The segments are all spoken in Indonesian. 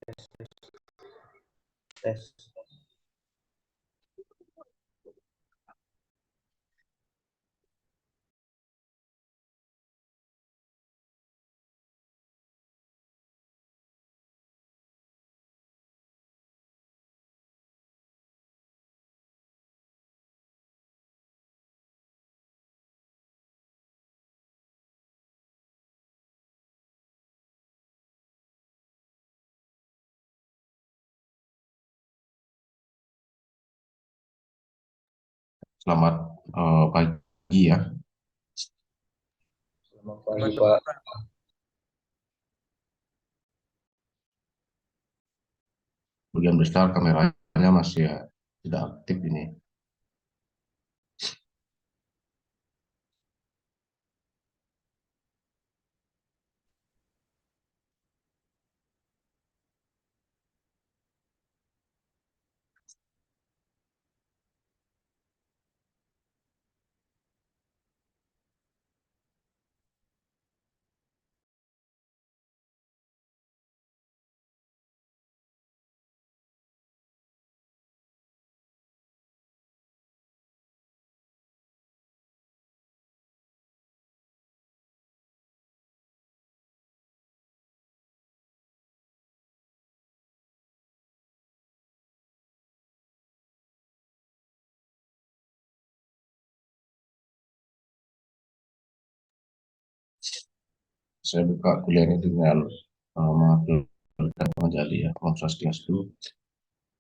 Tes. Selamat pagi ya. Selamat pagi, Pak. Bagian besar kameranya masih tidak aktif ini. Saya buka kuliah ini dengan mengaturkan menjadi ya. Om Swastiastu.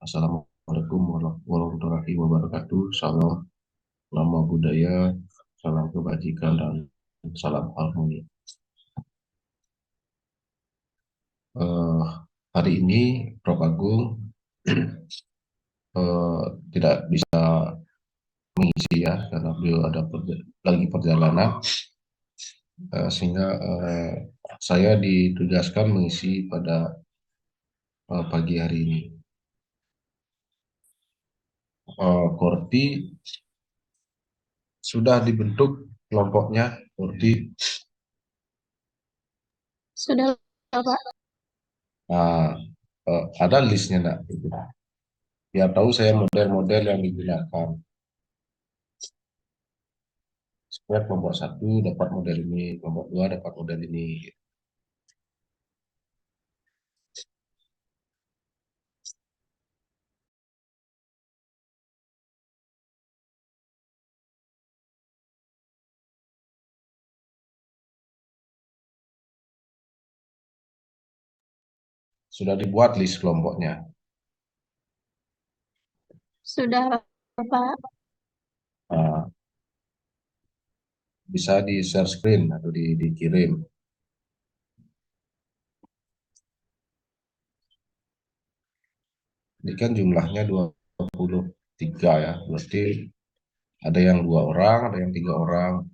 Assalamualaikum warahmatullahi wabarakatuh. Salam, nama budaya, salam kebajikan, dan salam harmoni. Eh, Hari ini Prof. Agung tidak bisa mengisi ya karena beliau ada lagi perjalanan, sehingga saya ditugaskan mengisi pada pagi hari ini. Korti sudah dibentuk kelompoknya, Korti. Sudah, Pak. Nah, ada listnya enggak? Biar tahu saya model-model yang digunakan. Supaya kelompok 1 dapat model ini, kelompok 2 dapat model ini. Sudah dibuat list kelompoknya. Sudah, Pak. Nah, bisa di share screen atau dikirim. Ini kan jumlahnya 23 ya, berarti ada yang 2 orang, ada yang 3 orang.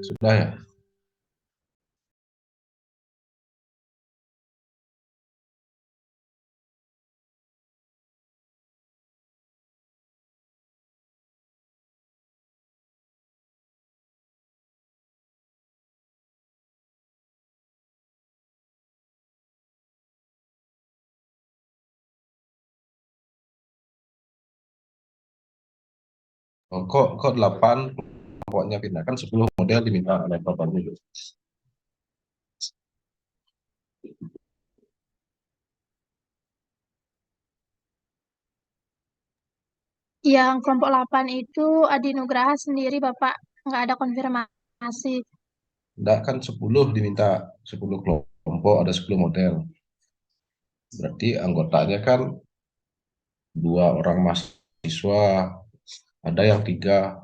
Sudah ya? Oh, kok 8 kelompoknya pindah, kan 10 model diminta oleh Bapak dulu. Yang kelompok 8 itu Adi Nugraha sendiri, Bapak. Nggak ada konfirmasi. Enggak, kan 10 diminta, 10 kelompok, ada 10 model. Berarti anggotanya kan 2 orang mahasiswa, ada yang 3,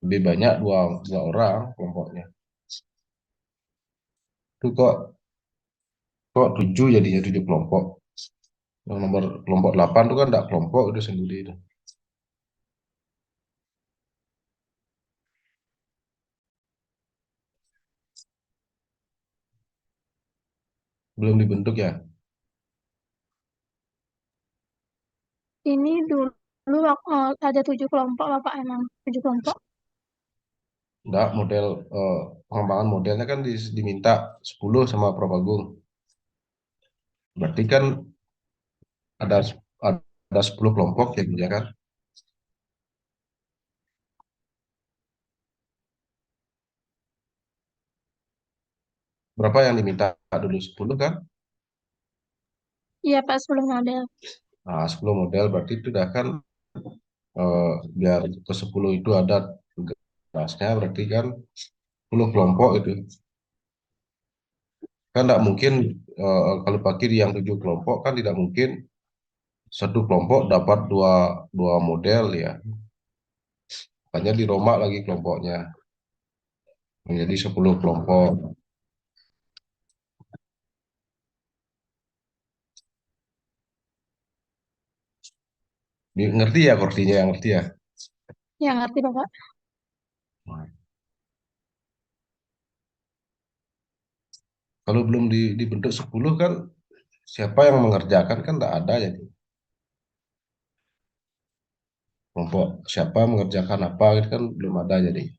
lebih banyak dua orang kelompoknya. Itu kok 7 jadinya 7 kelompok. Yang nomor kelompok 8 itu kan enggak kelompok, itu sendiri itu. Belum dibentuk ya. Ini dulu ada 7 kelompok, Bapak, emang 7 kelompok. Enggak, model pengembangan modelnya kan diminta 10 sama Prof Agung. Berarti kan ada ada 10 kelompok ya kan? Berapa yang diminta dulu, 10 kan? Iya, Pak, 10 model. Nah, 10 model berarti itu udah kan, biar ke 10 itu ada tugasnya, berarti kan 10 kelompok itu. Kan tidak mungkin, kalau pakai yang 7 kelompok kan tidak mungkin satu kelompok dapat dua model ya. Hanya dirombak lagi kelompoknya menjadi 10 kelompok. Ngerti ya, kortinya yang ngerti ya. Ya, ngerti, Bapak. Kalau belum dibentuk 10 kan, siapa yang mengerjakan kan tidak ada jadi. Kelompok siapa mengerjakan apa itu kan belum ada jadi.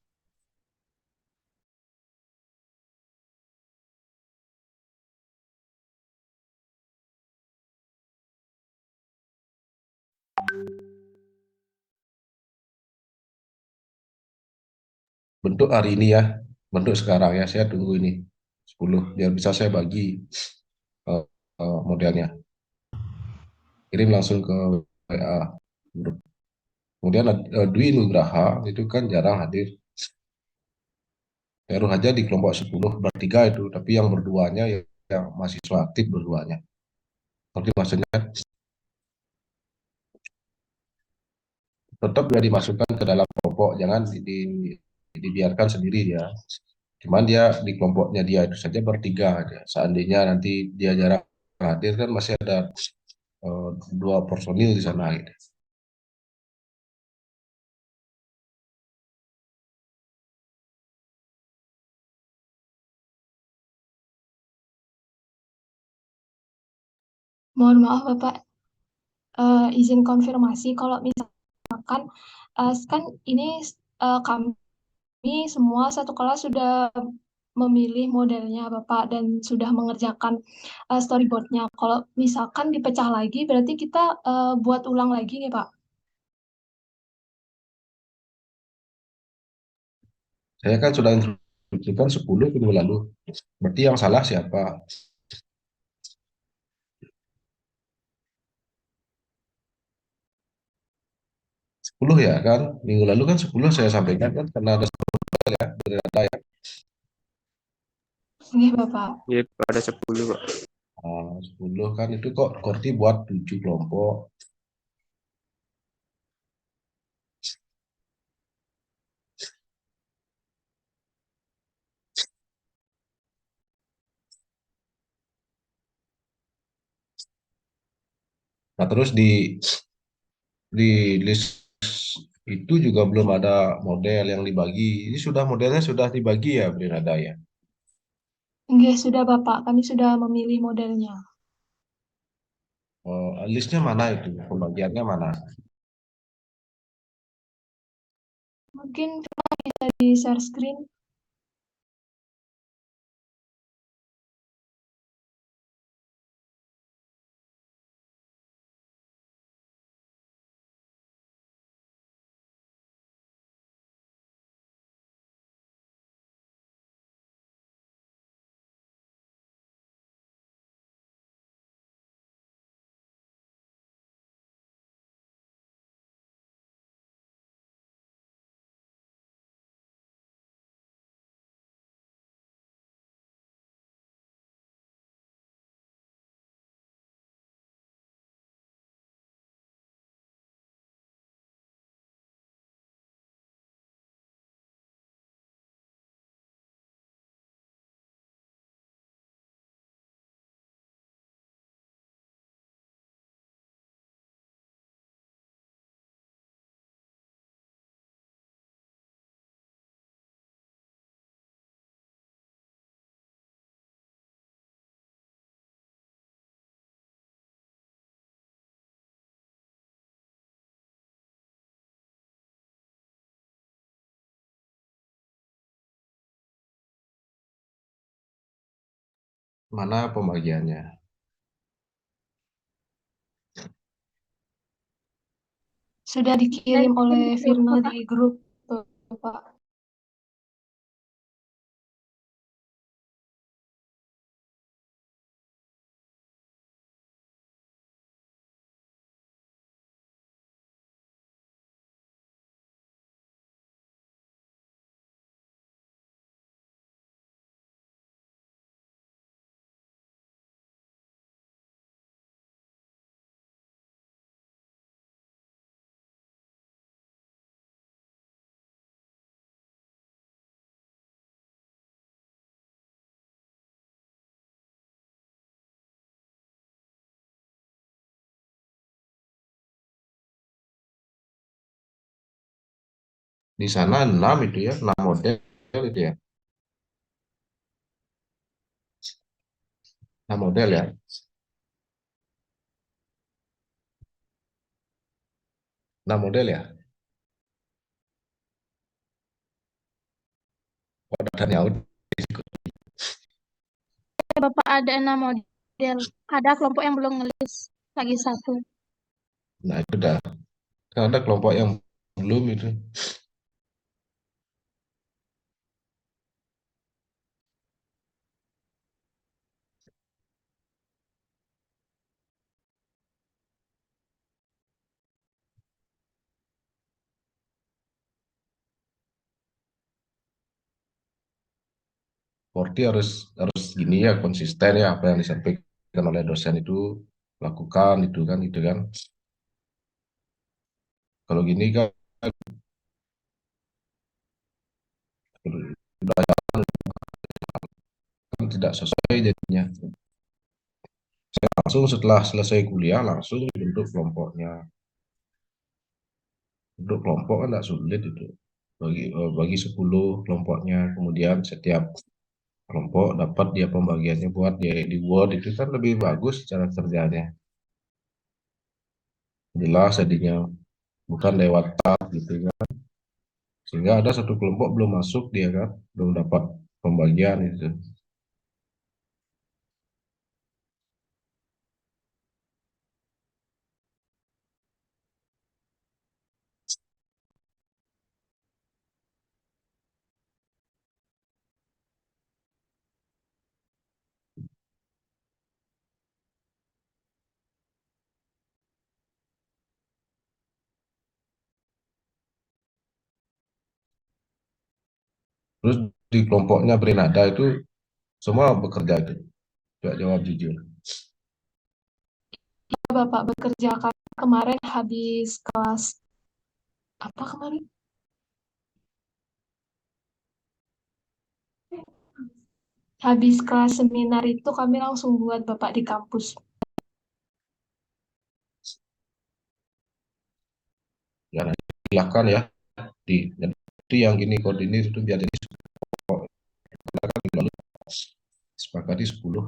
Bentuk hari ini ya, bentuk sekarang ya, saya tunggu ini 10 biar bisa saya bagi eh, modelnya. Kirim langsung ke WA grup. Kemudian Dwi Nugraha itu kan jarang hadir. Baru aja di kelompok 10 bertiga itu, tapi yang berduanya ya, yang mahasiswa aktif berduanya. Tapi maksudnya tetap dia dimasukkan ke dalam kelompok, jangan dibiarkan sendiri ya. Cuman dia di kelompoknya dia itu saja bertiga aja. Seandainya nanti dia jarang hadir kan masih ada 2 personil di sana gitu. Mohon maaf Bapak, izin konfirmasi kalau misalkan kan ini kami semua satu kelas sudah memilih modelnya Bapak dan sudah mengerjakan storyboardnya. Kalau misalkan dipecah lagi berarti kita buat ulang lagi ya Pak? Saya kan sudah instruksikan 10 minggu lalu. Berarti yang salah siapa? 10 ya kan? Minggu lalu kan 10 saya sampaikan kan karena ada data ya. Iya Bapak. Iya, ada 10 Pak. 10 kan itu kok Korti buat 7 kelompok. Nah, terus di list itu juga belum ada model yang dibagi. Ini sudah modelnya sudah dibagi ya, Brinada ya. Enggak, sudah Bapak, kami sudah memilih modelnya. Listnya mana itu? Pembagiannya mana? Mungkin bisa di share screen. Mana pembagiannya? Sudah dikirim oleh Firna di grup, Bapak. Di sana 6 itu ya, 6 model itu ya. 6 model ya. 6 model ya. Dan ya udah. Bapak ada 6 model. Ada kelompok yang belum ngelis lagi satu. Nah itu dah. Kan ada kelompok yang belum itu. Berarti harus gini ya, konsisten ya apa yang disampaikan oleh dosen itu lakukan itu kan. Kalau gini kan tidak sesuai jadinya. Saya langsung setelah selesai kuliah langsung bentuk kelompoknya. Bentuk kelompok kan tidak sulit itu. Bagi 10 kelompoknya, kemudian setiap kelompok dapat dia pembagiannya buat dia di Word, itu kan lebih bagus cara kerjanya. Jelas jadinya, bukan lewat tab gitu kan. Sehingga ada satu kelompok belum masuk dia kan, belum dapat pembagian itu. Terus di kelompoknya Bernada itu semua bekerja itu. Coba jawab jujur. Ya, Bapak bekerja kemarin habis kelas apa kemarin? Habis kelas seminar itu kami langsung buat Bapak di kampus. Ya, nanti silakan ya. Jadi yang gini koordinir itu biar jadi sepakati 10.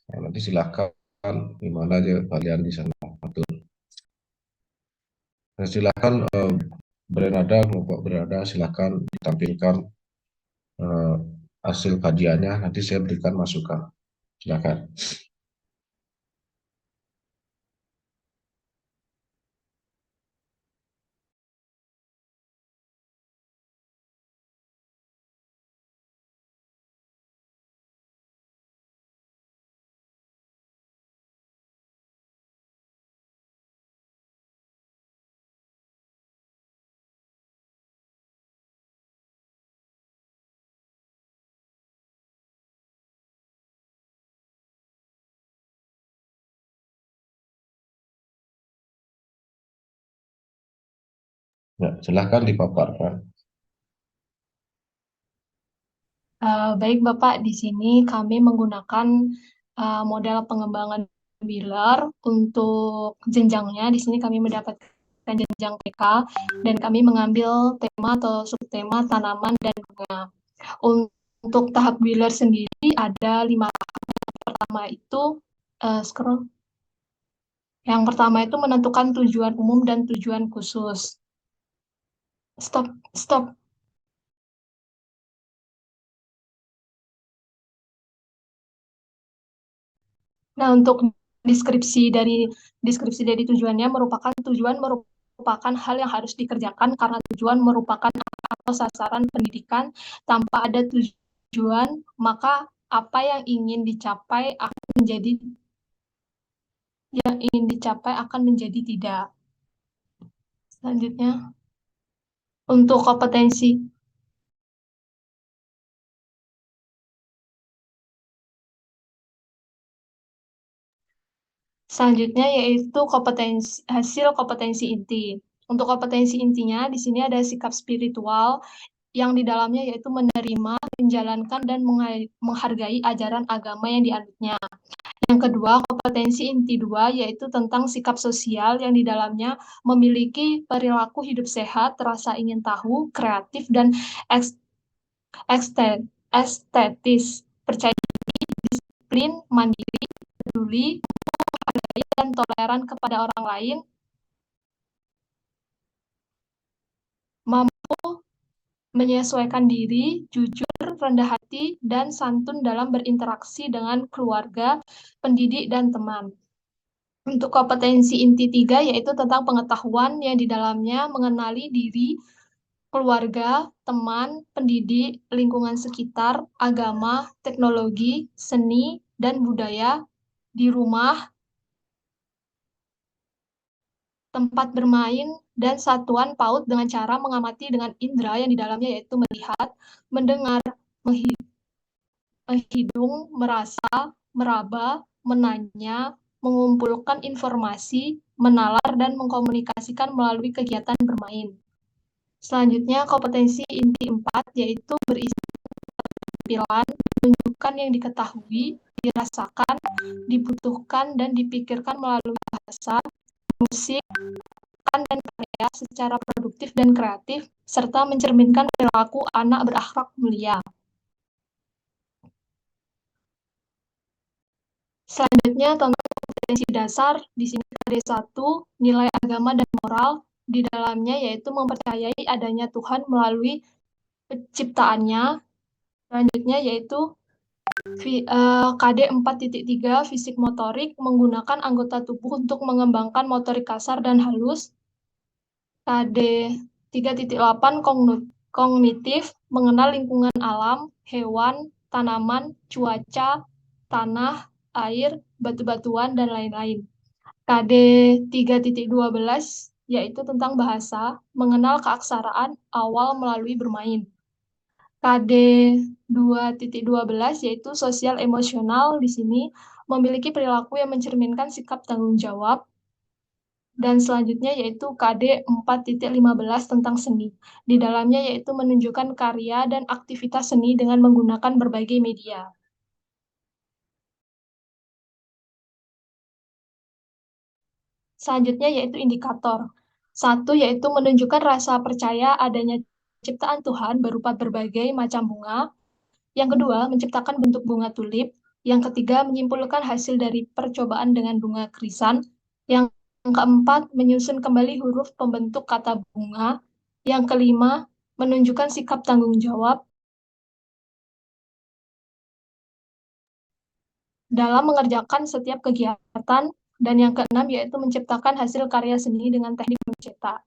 Nah, nanti silakan gimana aja kalian di sana atur. Nah, silakan kelompok berada silakan ditampilkan eh, hasil kajiannya, nanti saya berikan masukan. Silakan. Ya, silakan dipaparkan. Baik Bapak, di sini kami menggunakan model pengembangan Wheeler untuk jenjangnya. Di sini kami mendapatkan jenjang TK dan kami mengambil tema atau subtema tanaman dan bunga. Untuk tahap Wheeler sendiri ada 5 tahap. Pertama itu scroll. Yang pertama itu menentukan tujuan umum dan tujuan khusus. Stop, stop. Nah, untuk deskripsi dari tujuannya merupakan hal yang harus dikerjakan karena tujuan merupakan atau sasaran pendidikan. Tanpa ada tujuan, maka apa yang ingin dicapai akan menjadi tidak. Selanjutnya, untuk kompetensi. Selanjutnya yaitu hasil kompetensi inti. Untuk kompetensi intinya, di sini ada sikap spiritual yang di dalamnya yaitu menerima, menjalankan, dan menghargai ajaran agama yang dianutnya. Yang kedua, kompetensi inti 2 yaitu tentang sikap sosial yang di dalamnya memiliki perilaku hidup sehat, rasa ingin tahu, kreatif, dan estetis, percaya diri, disiplin, mandiri, peduli, dan toleran kepada orang lain, mampu menyesuaikan diri, jujur, rendah hati, dan santun dalam berinteraksi dengan keluarga, pendidik, dan teman. Untuk kompetensi inti 3 yaitu tentang pengetahuan yang di dalamnya mengenali diri, keluarga, teman, pendidik, lingkungan sekitar, agama, teknologi, seni, dan budaya, di rumah, tempat bermain, dan satuan PAUD dengan cara mengamati dengan indera yang di dalamnya yaitu melihat, mendengar, menghidung, merasa, meraba, menanya, mengumpulkan informasi, menalar, dan mengkomunikasikan melalui kegiatan bermain. Selanjutnya, kompetensi inti 4 yaitu berisi tampilan, menunjukkan yang diketahui, dirasakan, dibutuhkan, dan dipikirkan melalui bahasa, musik, dan karya secara produktif dan kreatif, serta mencerminkan perilaku anak berakhlak mulia. Selanjutnya, tentang kompetensi dasar, di sini ada 1, nilai agama dan moral, di dalamnya yaitu mempercayai adanya Tuhan melalui penciptaannya. Selanjutnya yaitu KD 4.3 fisik motorik, menggunakan anggota tubuh untuk mengembangkan motorik kasar dan halus. KD 3.8 kognitif, mengenal lingkungan alam, hewan, tanaman, cuaca, tanah, air, batu-batuan, dan lain-lain. KD 3.12 yaitu tentang bahasa, mengenal keaksaraan awal melalui bermain. KD 2.12 yaitu sosial emosional, di sini memiliki perilaku yang mencerminkan sikap tanggung jawab. Dan selanjutnya yaitu KD 4.15 tentang seni. Di dalamnya yaitu menunjukkan karya dan aktivitas seni dengan menggunakan berbagai media. Selanjutnya yaitu indikator. 1 yaitu menunjukkan rasa percaya adanya ciptaan Tuhan berupa berbagai macam bunga. Yang kedua, menciptakan bentuk bunga tulip. Yang ketiga, menyimpulkan hasil dari percobaan dengan bunga krisan. Yang keempat, menyusun kembali huruf pembentuk kata bunga. Yang kelima, menunjukkan sikap tanggung jawab dalam mengerjakan setiap kegiatan. Dan yang keenam, yaitu menciptakan hasil karya seni dengan teknik mencetak.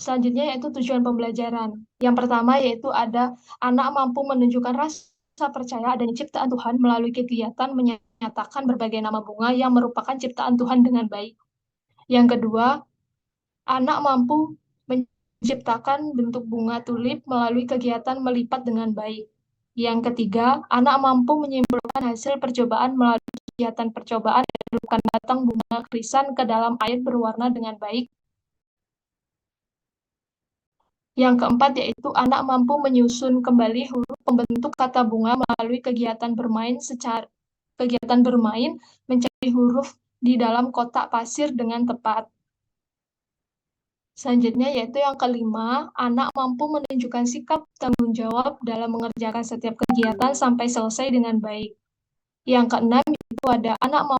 Selanjutnya yaitu tujuan pembelajaran. Yang pertama yaitu ada anak mampu menunjukkan rasa percaya adanya ciptaan Tuhan melalui kegiatan menyatakan berbagai nama bunga yang merupakan ciptaan Tuhan dengan baik. Yang kedua, anak mampu menciptakan bentuk bunga tulip melalui kegiatan melipat dengan baik. Yang ketiga, anak mampu menyimpulkan hasil percobaan melalui kegiatan percobaan mencelupkan batang bunga krisan ke dalam air berwarna dengan baik. Yang keempat yaitu anak mampu menyusun kembali huruf pembentuk kata bunga melalui kegiatan bermain mencari huruf di dalam kotak pasir dengan tepat. Selanjutnya yaitu yang kelima, anak mampu menunjukkan sikap tanggung jawab dalam mengerjakan setiap kegiatan sampai selesai dengan baik. Yang keenam yaitu ada anak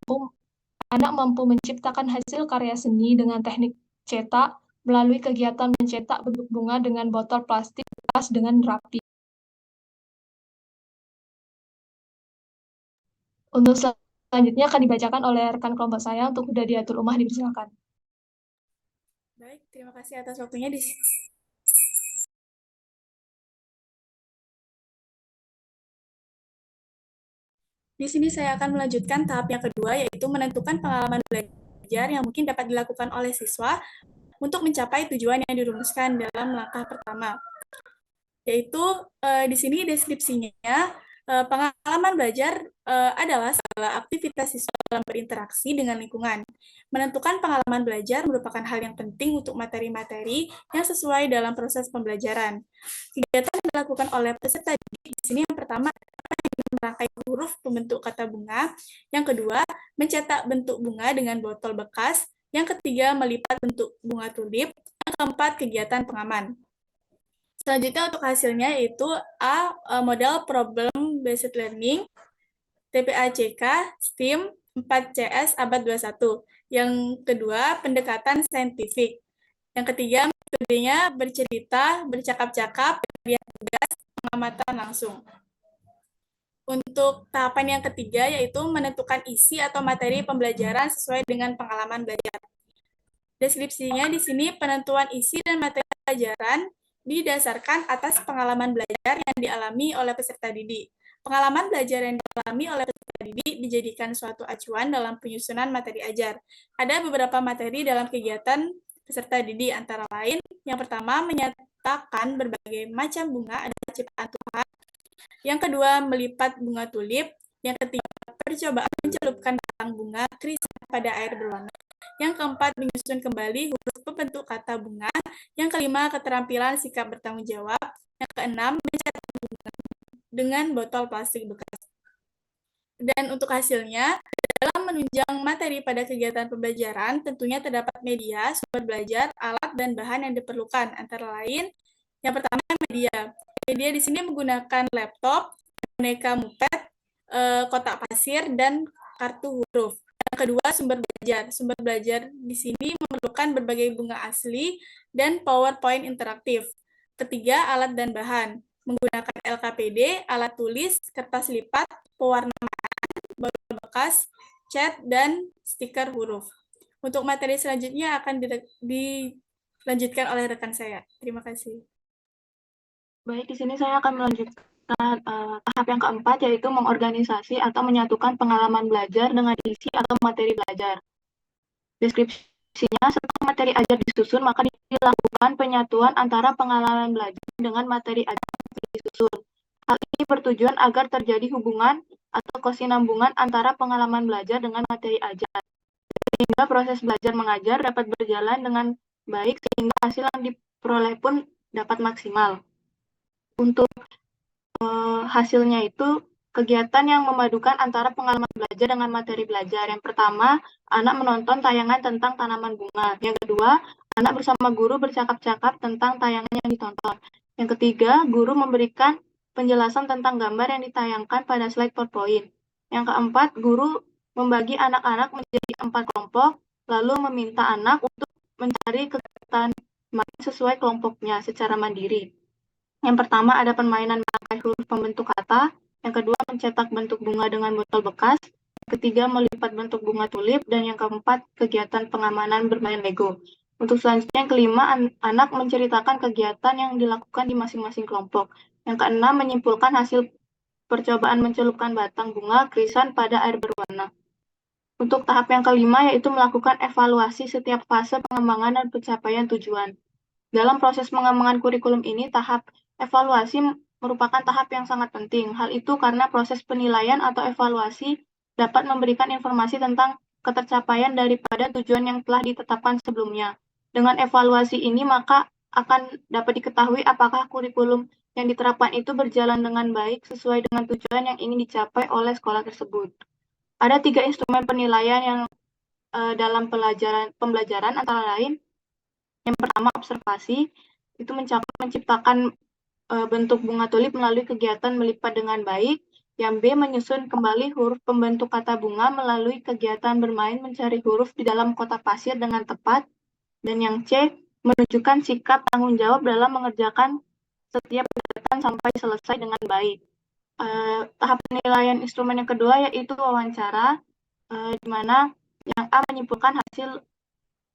mampu menciptakan hasil karya seni dengan teknik cetak melalui kegiatan mencetak bentuk bunga dengan botol plastik bekas kelas dengan rapi. Untuk selanjutnya akan dibacakan oleh rekan kelompok saya. Untuk Huda Diatul Umah, dipersilakan. Baik, terima kasih atas waktunya. Di sini saya akan melanjutkan tahap yang kedua, yaitu menentukan pengalaman belajar yang mungkin dapat dilakukan oleh siswa untuk mencapai tujuan yang dirumuskan dalam langkah pertama. Yaitu di sini deskripsinya, pengalaman belajar adalah segala aktivitas siswa dalam berinteraksi dengan lingkungan. Menentukan pengalaman belajar merupakan hal yang penting untuk materi-materi yang sesuai dalam proses pembelajaran. Kegiatan yang dilakukan oleh peserta didik di sini yang pertama merangkai huruf pembentuk kata bunga, yang kedua mencetak bentuk bunga dengan botol bekas, yang ketiga melipat bentuk bunga tulip, yang keempat kegiatan pengaman. Selanjutnya untuk hasilnya yaitu A. Model Problem Based Learning, TPACK, STEAM, 4CS Abad 21. Yang kedua, pendekatan saintifik. Yang ketiga, metodenya bercerita, bercakap-cakap, lihat tugas, pengamatan langsung. Untuk tahapan yang ketiga, yaitu menentukan isi atau materi pembelajaran sesuai dengan pengalaman belajar. Deskripsinya di sini penentuan isi dan materi pelajaran didasarkan atas pengalaman belajar yang dialami oleh peserta didik. Pengalaman belajar yang dialami oleh peserta didik dijadikan suatu acuan dalam penyusunan materi ajar. Ada beberapa materi dalam kegiatan peserta didik, antara lain, yang pertama, menyatakan berbagai macam bunga adalah ciptaan Tuhan. Yang kedua, melipat bunga tulip. Yang ketiga, percobaan mencelupkan batang bunga krisan pada air berwarna. Yang keempat, menyusun kembali huruf pembentuk kata bunga. Yang kelima, keterampilan sikap bertanggung jawab. Yang keenam, mencetak bunga dengan botol plastik bekas. Dan untuk hasilnya, dalam menunjang materi pada kegiatan pembelajaran, tentunya terdapat media, sumber belajar, alat, dan bahan yang diperlukan. Antara lain, yang pertama, media. Media di sini menggunakan laptop, boneka muped, kotak pasir, dan kartu huruf. Yang kedua, sumber belajar. Sumber belajar di sini memerlukan berbagai bunga asli dan PowerPoint interaktif. Ketiga, alat dan bahan. Menggunakan LKPD, alat tulis, kertas lipat, pewarna botol bekas, cat, dan stiker huruf. Untuk materi selanjutnya akan dilanjutkan oleh rekan saya. Terima kasih. Baik, di sini saya akan melanjutkan tahap yang keempat, yaitu mengorganisasi atau menyatukan pengalaman belajar dengan isi atau materi belajar. Deskripsinya, setelah materi ajar disusun, maka dilakukan penyatuan antara pengalaman belajar dengan materi ajar yang disusun. Hal ini bertujuan agar terjadi hubungan atau kesinambungan antara pengalaman belajar dengan materi ajar, sehingga proses belajar mengajar dapat berjalan dengan baik, sehingga hasil yang diperoleh pun dapat maksimal. Untuk hasilnya itu kegiatan yang memadukan antara pengalaman belajar dengan materi belajar. Yang pertama, anak menonton tayangan tentang tanaman bunga. Yang kedua, anak bersama guru bercakap-cakap tentang tayangan yang ditonton. Yang ketiga, guru memberikan penjelasan tentang gambar yang ditayangkan pada slide PowerPoint. Yang keempat, guru membagi anak-anak menjadi 4 kelompok, lalu meminta anak untuk mencari kegiatan main sesuai kelompoknya secara mandiri. Yang pertama ada permainan merangkai huruf pembentuk kata, yang kedua mencetak bentuk bunga dengan botol bekas, yang ketiga melipat bentuk bunga tulip, dan yang keempat kegiatan pengamanan bermain Lego. Untuk selanjutnya yang kelima, anak menceritakan kegiatan yang dilakukan di masing-masing kelompok. Yang keenam, menyimpulkan hasil percobaan mencelupkan batang bunga krisan pada air berwarna. Untuk tahap yang kelima, yaitu melakukan evaluasi setiap fase pengembangan dan pencapaian tujuan. Dalam proses pengembangan kurikulum ini, tahap evaluasi merupakan tahap yang sangat penting. Hal itu karena proses penilaian atau evaluasi dapat memberikan informasi tentang ketercapaian daripada tujuan yang telah ditetapkan sebelumnya. Dengan evaluasi ini, maka akan dapat diketahui apakah kurikulum yang diterapkan itu berjalan dengan baik sesuai dengan tujuan yang ingin dicapai oleh sekolah tersebut. Ada 3 instrumen penilaian yang dalam pembelajaran antara lain. Yang pertama, observasi, itu menciptakan bentuk bunga tulip melalui kegiatan melipat dengan baik. Yang B, menyusun kembali huruf pembentuk kata bunga melalui kegiatan bermain mencari huruf di dalam kotak pasir dengan tepat. Dan yang C, menunjukkan sikap tanggung jawab dalam mengerjakan setiap kegiatan sampai selesai dengan baik. Tahap penilaian instrumen yang kedua yaitu wawancara, di mana yang A menyimpulkan hasil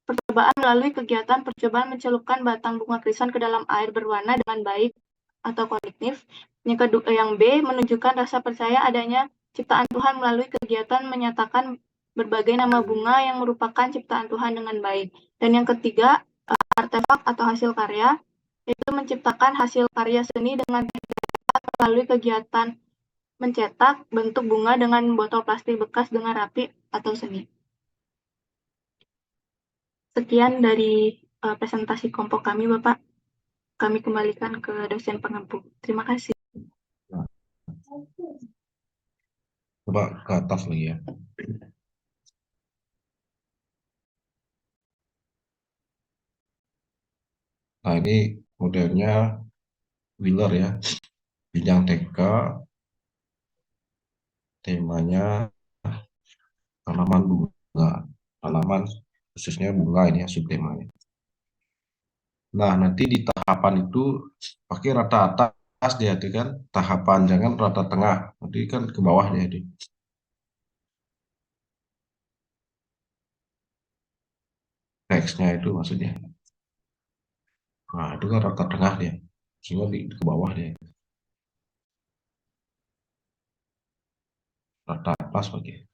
percobaan melalui kegiatan percobaan mencelupkan batang bunga krisan ke dalam air berwarna dengan baik atau kognitif. Yang B menunjukkan rasa percaya adanya ciptaan Tuhan melalui kegiatan menyatakan berbagai nama bunga yang merupakan ciptaan Tuhan dengan baik. Dan yang ketiga, artefak atau hasil karya, yaitu menciptakan hasil karya seni dengan melalui kegiatan mencetak bentuk bunga dengan botol plastik bekas dengan rapi atau seni. Sekian dari presentasi kelompok kami, Bapak. Kami kembalikan ke dosen pengampu. Terima kasih. Coba ke atas lagi ya. Nah, ini modelnya Wheeler ya. Jenjang TK, temanya tanaman bunga. Tanaman khususnya bunga ini ya subtemanya. Nah, nanti di tahapan itu pakai rata atas dia itu kan tahapan, jangan rata tengah. Nanti kan ke bawah dia itu. Teksnya itu maksudnya. Nah, itu kan rata tengah dia. Sehingga ke bawah dia. Rata atas pakai.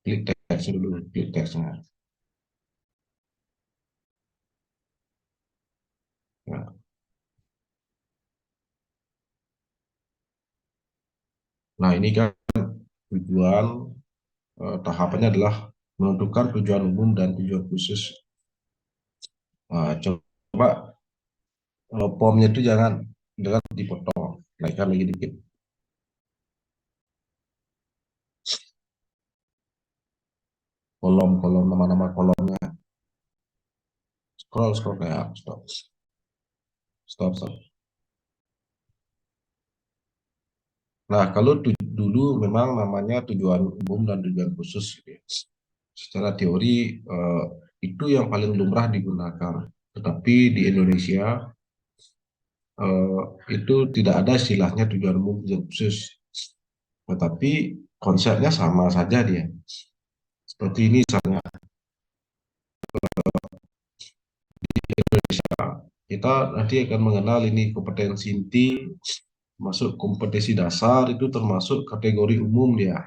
Klik teks dulu, klik teksnya. Ya. Nah, ini kan tujuan tahapannya adalah menentukan tujuan umum dan tujuan khusus. Nah, coba formnya itu jangan dipotong, naikkan lagi dikit. Kolom nama-nama kolomnya. Scroll ya, stop. Nah, kalau dulu memang namanya tujuan umum dan tujuan khusus. Secara teori itu yang paling lumrah digunakan. Tetapi di Indonesia itu tidak ada istilahnya tujuan umum tujuan khusus. Tetapi konsepnya sama saja dia. Seperti ini misalnya di Indonesia kita nanti akan mengenal ini kompetensi inti, masuk kompetensi dasar itu termasuk kategori umum dia.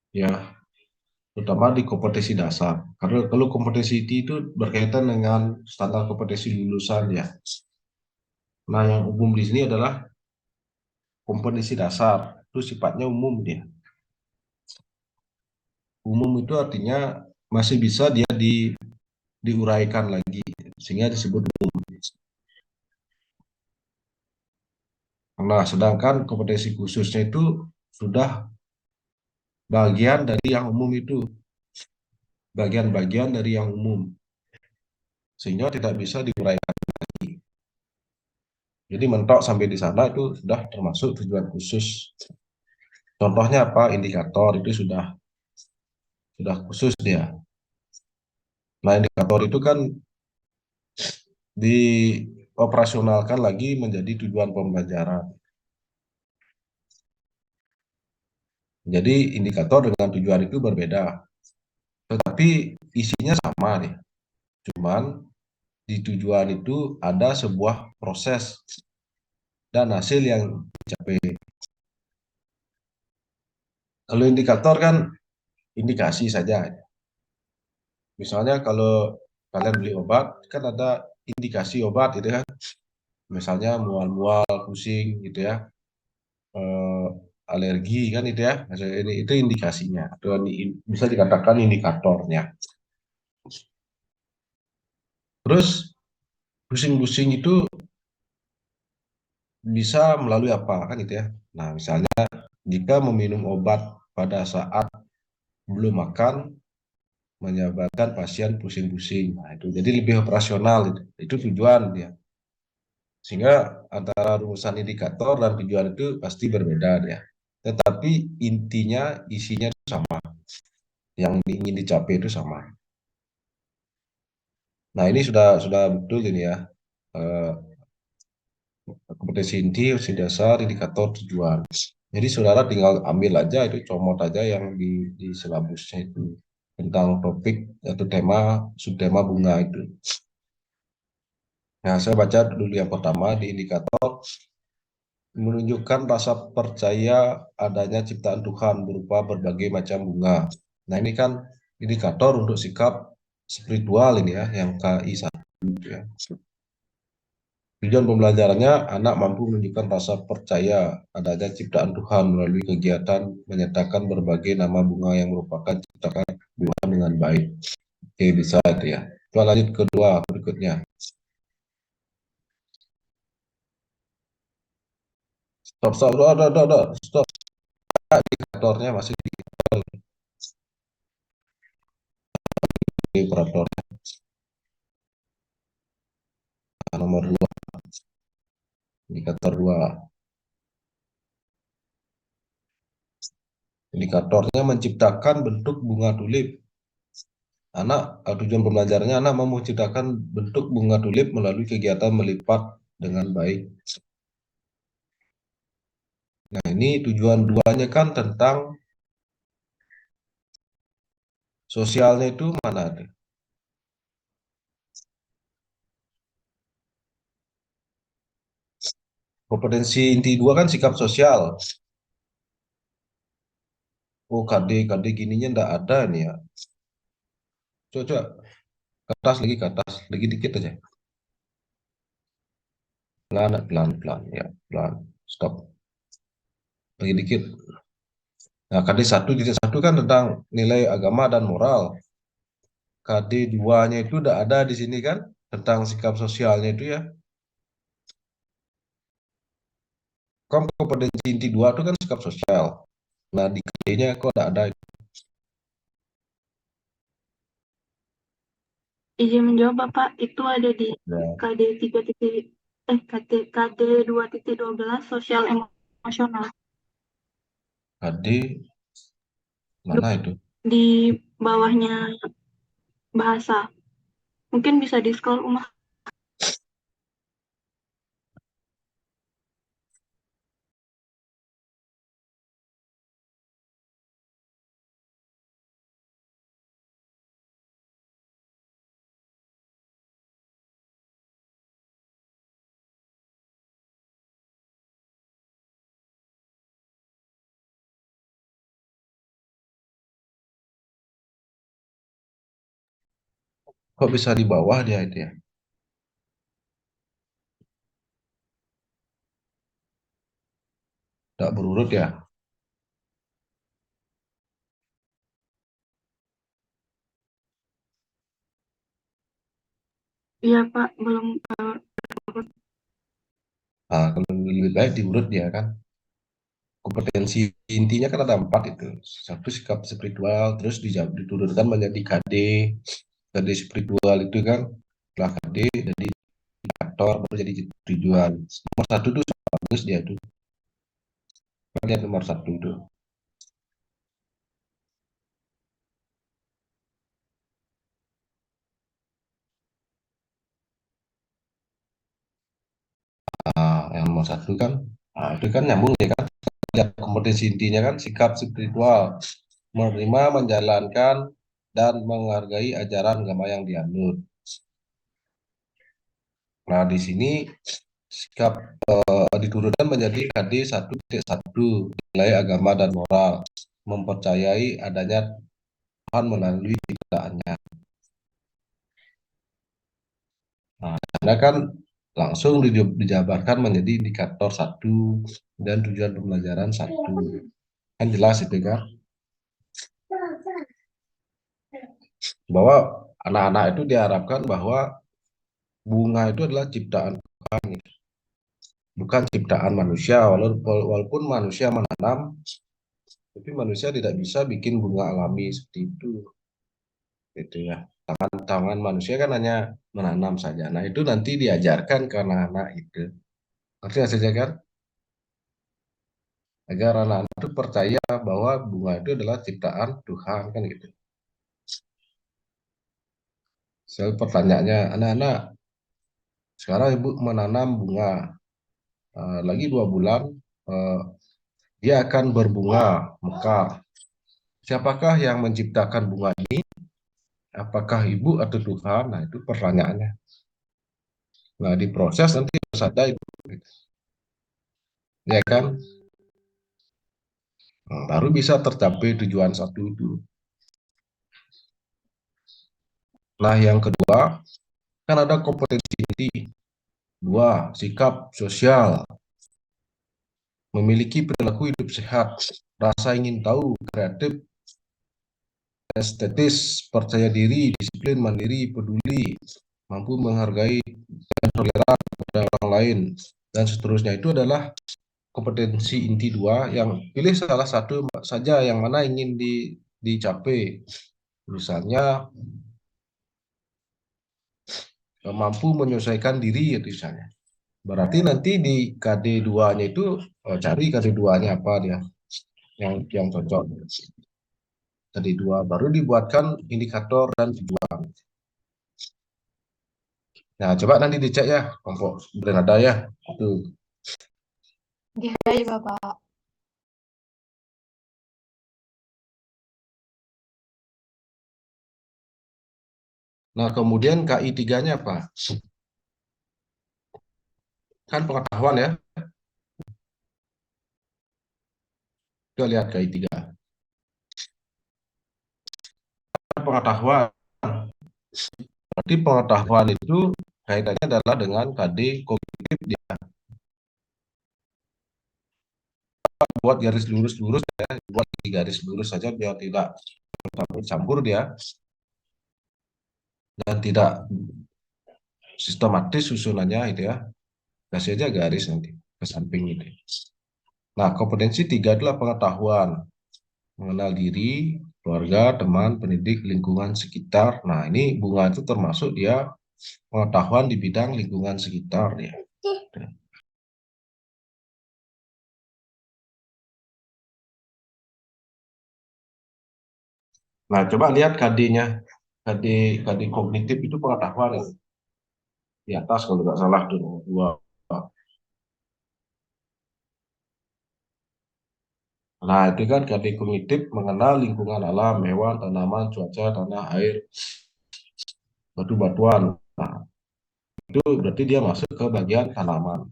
Ya, terutama di kompetensi dasar. Karena kalau kompetensi inti itu berkaitan dengan standar kompetensi lulusan ya. Nah, yang umum di sini adalah kompetensi dasar. Itu sifatnya umum dia. Umum itu artinya masih bisa dia diuraikan lagi sehingga disebut umum. Nah, sedangkan kompetensi khususnya itu sudah bagian dari yang umum itu. Bagian-bagian dari yang umum. Sehingga tidak bisa diuraikan lagi. Jadi mentok sampai di sana itu sudah termasuk tujuan khusus. Contohnya apa? Indikator itu sudah khusus dia. Nah, indikator itu kan dioperasionalkan lagi menjadi tujuan pembelajaran. Jadi indikator dengan tujuan itu berbeda. Tetapi isinya sama nih. Cuman di tujuan itu ada sebuah proses dan hasil yang dicapai. Kalau indikator kan indikasi saja. Misalnya kalau kalian beli obat kan ada indikasi obat gitu kan. Misalnya mual-mual, pusing gitu ya. Alergi kan itu ya. Itu indikasinya atau bisa dikatakan indikatornya. Terus pusing-pusing itu bisa melalui apa kan itu ya. Nah, misalnya jika meminum obat pada saat belum makan menyebabkan pasien pusing-pusing. Nah, itu jadi lebih operasional itu tujuan dia. Sehingga antara rumusan indikator dan tujuan itu pasti berbeda ya. Tetapi intinya isinya itu sama. Yang ingin dicapai itu sama. Nah, ini sudah betul ini ya. Eh, Kompetensi inti, usia dasar, indikator, tujuan. Jadi saudara tinggal ambil aja itu, comot aja yang di silabusnya itu tentang topik atau tema, subtema bunga itu. Nah, saya baca dulu yang pertama di indikator, menunjukkan rasa percaya adanya ciptaan Tuhan berupa berbagai macam bunga. Nah, ini kan indikator untuk sikap spiritual ini ya, yang KI 1 ya. Tujuan pembelajarannya, anak mampu menunjukkan rasa percaya adanya ciptaan Tuhan melalui kegiatan menyatakan berbagai nama bunga yang merupakan ciptaan Tuhan dengan baik. Oke, bisa itu ya. Coba lanjut kedua berikutnya. Stop, stop, stop. Indikatornya masih di operator. Nomor 2. Indikator 2. Indikatornya menciptakan bentuk bunga tulip. Tujuan pembelajarannya anak mau menciptakan bentuk bunga tulip melalui kegiatan melipat dengan baik. Nah, ini tujuan duanya kan tentang sosialnya itu mana ada? Kompetensi inti 2 kan sikap sosial. Oh, KD gininya enggak ada nih ya. Coba ke atas lagi dikit aja. Pelan ya, pelan. Stop. Lagi dikit. Nah, KD 1.1 kan tentang nilai agama dan moral. KD 2-nya itu udah ada di sini kan tentang sikap sosialnya itu ya. Kompetensi inti 2 itu kan sikap sosial. Nah, di KD-nya kok ada. Izin menjawab Bapak, itu ada di Ya. KD 2.12 sosial emosional. KD mana itu? Di bawahnya bahasa. Mungkin bisa di scroll Umar. Kok bisa di bawah dia itu ya? Tidak berurut ya? Iya Pak, belum. Nah, kalau lebih baik diurut dia kan. Kompetensi intinya kan ada 4 itu. Satu sikap spiritual, terus diturunkan menjadi KD. KD spiritual itu kan setelah KD jadi indikator baru jadi tujuan. Nomor 1 itu bagus dia tuh. Lihat nomor 1 itu. Yang nomor 1 kan, itu kan nyambung ya kan. Lihat kompetensi intinya kan sikap spiritual, menerima, menjalankan, dan menghargai ajaran agama yang dianut. Nah, di sini sikap diturunkan menjadi KD 1.1 nilai agama dan moral, mempercayai adanya Tuhan melalui ciptaannya. Nah, karena kan langsung dijabarkan menjadi indikator 1 dan tujuan pembelajaran 1. Kan jelas itu kan? Bahwa anak-anak itu diharapkan bahwa bunga itu adalah ciptaan Tuhan, bukan ciptaan manusia. Walaupun manusia menanam, tapi manusia tidak bisa bikin bunga alami seperti itu. Itu ya. Tangan manusia kan hanya menanam saja. Nah, itu nanti diajarkan ke anak-anak itu. Ngerti nggak saja kan? Agar anak-anak itu percaya bahwa bunga itu adalah ciptaan Tuhan kan gitu. Saya pertanyaannya, anak-anak, sekarang ibu menanam bunga, lagi 2 bulan dia akan berbunga mekar. Siapakah yang menciptakan bunga ini? Apakah ibu atau Tuhan? Nah, itu pertanyaannya. Nah, diproses nanti saja itu, ya kan? Baru bisa tercapai tujuan satu itu. Nah, yang kedua, kan ada kompetensi inti. 2, sikap sosial. Memiliki perilaku hidup sehat, rasa ingin tahu, kreatif, estetis, percaya diri, disiplin, mandiri, peduli, mampu menghargai dan toleran pada orang lain, dan seterusnya. Itu adalah kompetensi inti 2 yang pilih salah satu saja yang mana ingin dicapai. Misalnya mampu menyesuaikan diri itu misalnya. Berarti nanti di KD 2-nya itu cari KD 2-nya apa dia yang cocok. KD 2 baru dibuatkan indikator dan tujuan. Nah, coba nanti dicek ya kelompok bernada ya. Itu. Oke, baik Bapak. Nah, kemudian KI 3-nya apa? Kan pengetahuan ya. Kita lihat KI 3. Pengetahuan. Berarti pengetahuan itu kaitannya adalah dengan KD kognitif dia. Buat garis lurus-lurus ya, buat garis lurus saja biar tidak campur dia dan tidak sistematis susunannya itu ya. Kasih aja garis nanti ke samping itu. Nah, kompetensi 3 adalah pengetahuan, mengenal diri, keluarga, teman, pendidik, lingkungan sekitar. Nah, ini bunga itu termasuk dia pengetahuan di bidang lingkungan sekitar ya. Nah, coba lihat KD-nya. KD kognitif itu pengetahuan ya. Di atas kalau nggak salah tuh 2. Nah, itu kan KD kognitif mengenal lingkungan alam, hewan, tanaman, cuaca, tanah, air, batu-batuan. Nah, itu berarti dia masuk ke bagian tanaman.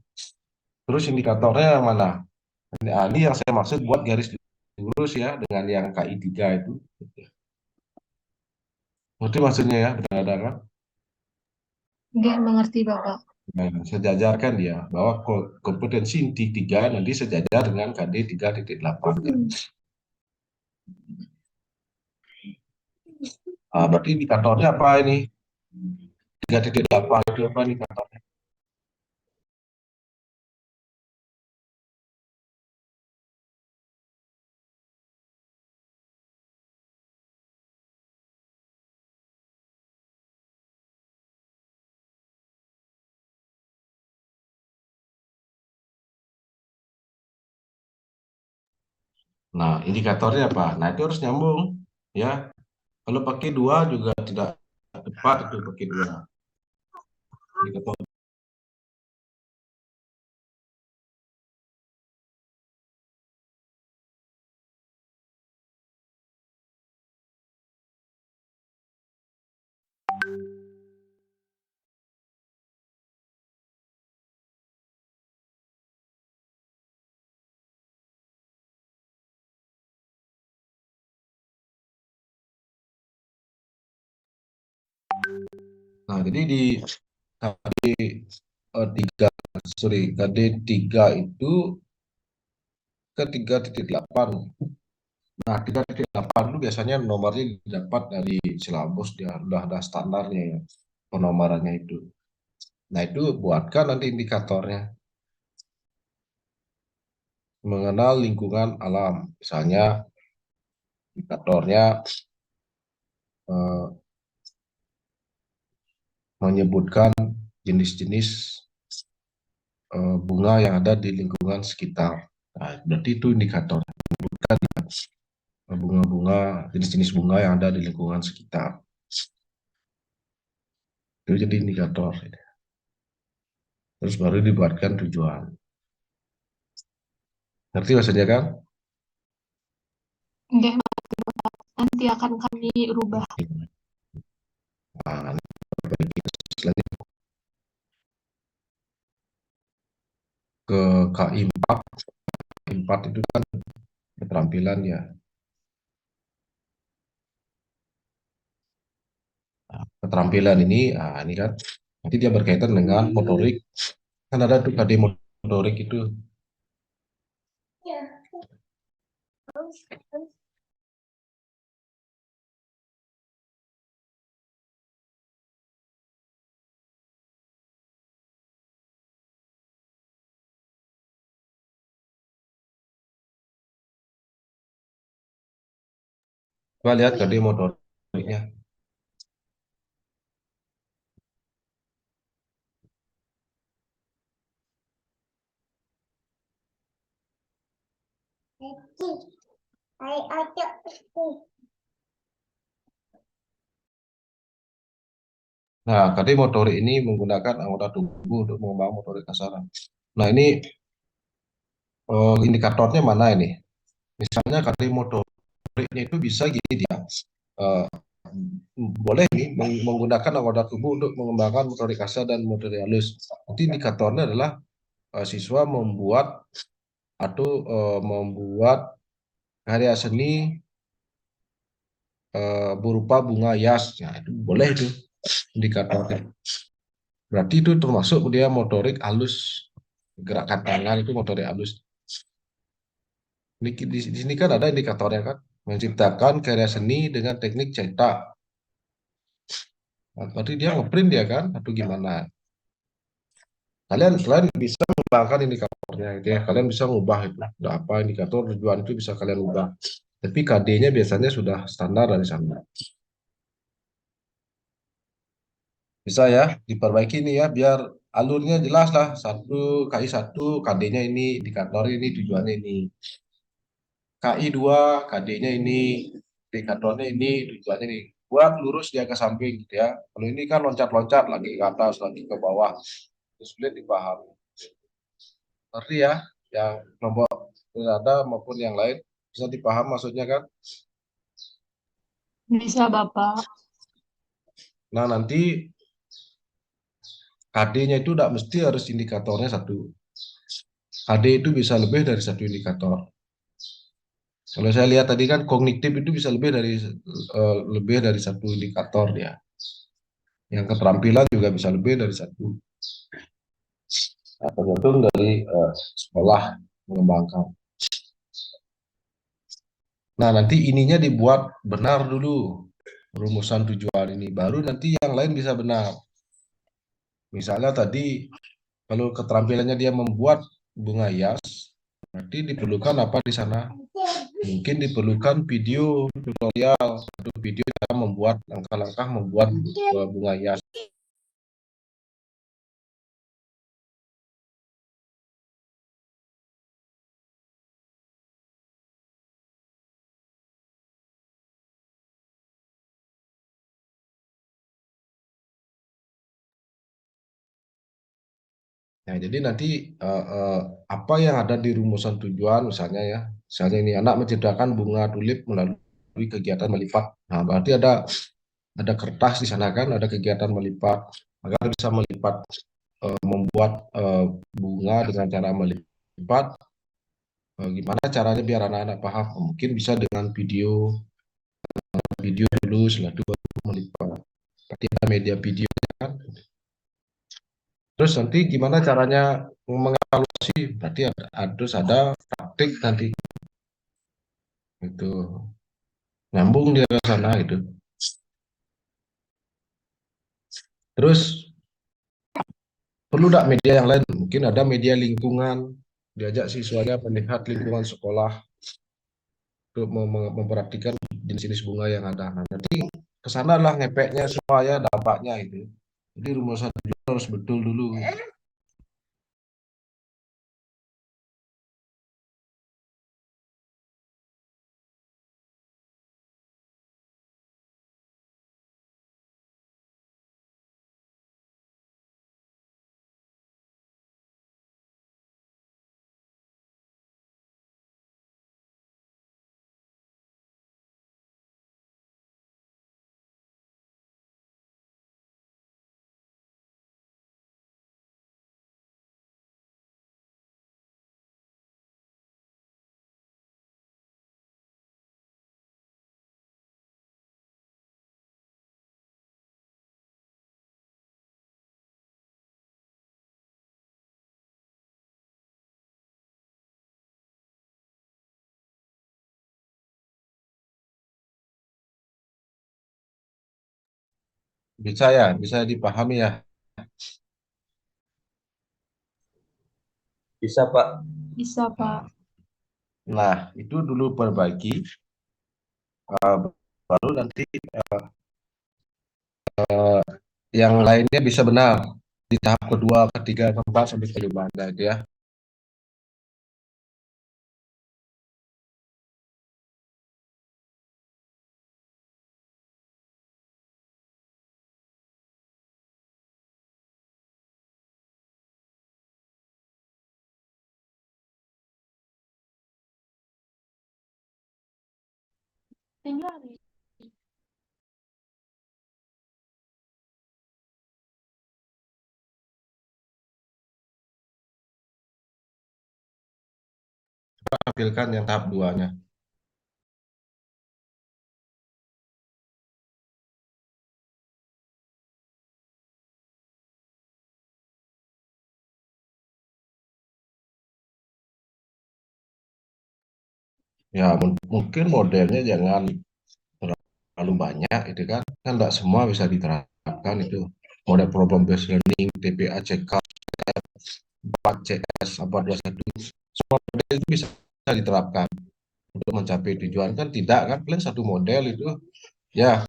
Terus indikatornya yang mana? Ini yang saya maksud buat garis lurus ya dengan yang KI 3 itu. Itu maksudnya ya, benar-benar kan? Nggih, mengerti Bapak. Nah, sejajarkan dia bahwa kompetensi inti 3 nanti sejajar dengan KD 3.8. Nah, berarti indikatornya apa ini? 3.8 itu apa indikatornya? Nah, indikatornya apa? Nah, itu harus nyambung ya. Kalau pakai 2 juga tidak tepat itu pakai 2. Indikator. Nah, jadi di KD 3, KD 3 itu ke 3.8. Nah, 3.8 itu biasanya nomornya didapat dari silabus, dia udah ada standarnya ya, penomorannya itu. Nah, itu buatkan nanti indikatornya. Mengenal lingkungan alam, misalnya indikatornya menyebutkan jenis-jenis bunga yang ada di lingkungan sekitar. Nah, berarti itu indikator menyebutkan bunga-bunga, jenis-jenis bunga yang ada di lingkungan sekitar. Itu jadi indikator. Terus baru dibuatkan tujuan. Ngerti maksudnya kan? Nggih, nanti akan kami rubah. Nah, selanjutnya ke KI 4. KI 4 itu kan keterampilan ya. Nah, keterampilan ini kan nanti dia berkaitan dengan motorik. Kan ada tuh KD motorik itu. Coba lihat KD motoriknya. Nah, KD motorik ini menggunakan anggota tubuh untuk mengembangkan motorik kasar. Nah, ini indikatornya mana ini? Misalnya KD motoriknya itu bisa gini dia. Boleh nih menggunakan anggota tubuh untuk mengembangkan motorik kasar dan motorik halus. Nanti indikatornya adalah siswa membuat atau membuat karya seni berupa bunga hias. Nah, itu boleh itu indikatornya. Berarti itu termasuk dia motorik halus, gerakan tangan itu motorik halus. Di sini kan ada indikatornya kan, menciptakan karya seni dengan teknik cetak. Nah, berarti dia ngeprint dia kan, atau gimana? Kalian bisa mengembangkan indikatornya gitu ya. Kalian bisa ngubah itu. Ada apa indikator tujuan itu bisa kalian ubah. Tapi KD-nya biasanya sudah standar dari sana. Bisa ya diperbaiki nih ya biar alurnya jelas lah. KI 1 KD-nya ini, indikator ini, tujuannya ini. KI 2 KD-nya ini, indikatornya ini, tujuannya ini. Buat lurus dia ke samping gitu ya. Kalau ini kan loncat-loncat lagi ke atas, lagi ke bawah. Itu sulit dipahami. Ngerti ya, yang kelompok ada maupun yang lain bisa dipaham maksudnya kan? Bisa, Bapak. Nah, nanti KD-nya itu tidak mesti harus indikatornya satu. KD itu bisa lebih dari satu indikator. Kalau saya lihat tadi kan kognitif itu bisa lebih dari satu indikator dia. Yang keterampilan juga bisa lebih dari satu. Nah, tergantung dari sekolah mengembangkan. Nah, nanti ininya dibuat benar dulu rumusan tujuan ini, baru nanti yang lain bisa benar. Misalnya tadi kalau keterampilannya dia membuat bunga hias, berarti diperlukan apa di sana? Mungkin diperlukan video tutorial atau video cara membuat langkah-langkah membuat bunga hias. Nah, jadi nanti apa yang ada di rumusan tujuan misalnya ini anak menciptakan bunga tulip melalui kegiatan melipat. Nah, berarti ada kertas di sana kan, ada kegiatan melipat. Agar bisa melipat, membuat bunga dengan cara melipat. Gimana caranya biar anak-anak paham? Mungkin bisa dengan video dulu, setelah itu baru melipat. Berarti ada media video kan. Terus nanti gimana caranya mengevaluasi? Berarti harus ada praktik nanti. Itu nyambung dia ke sana itu. Terus perlu tidak media yang lain? Mungkin ada media lingkungan, diajak siswanya melihat lingkungan sekolah untuk memperhatikan jenis-jenis bunga yang ada. Nah, nanti kesana lah ngepeknya supaya dampaknya itu. Jadi rumusan tujuan harus betul dulu. Bisa dipahami ya. Bisa, Pak. Bisa, Pak. Nah, itu dulu perbagi, baru nanti yang lainnya bisa benar di tahap kedua, ketiga, keempat, sampai kelima. Nah, itu ya. Tampilkan yang tahap duanya. Ya, mungkin modelnya jangan terlalu banyak, itu kan. Kan tidak semua bisa diterapkan itu. Model problem based learning, TPA, CK, 4CS, apa 21. Semua model itu bisa diterapkan untuk mencapai tujuan, kan tidak kan, paling satu model itu ya.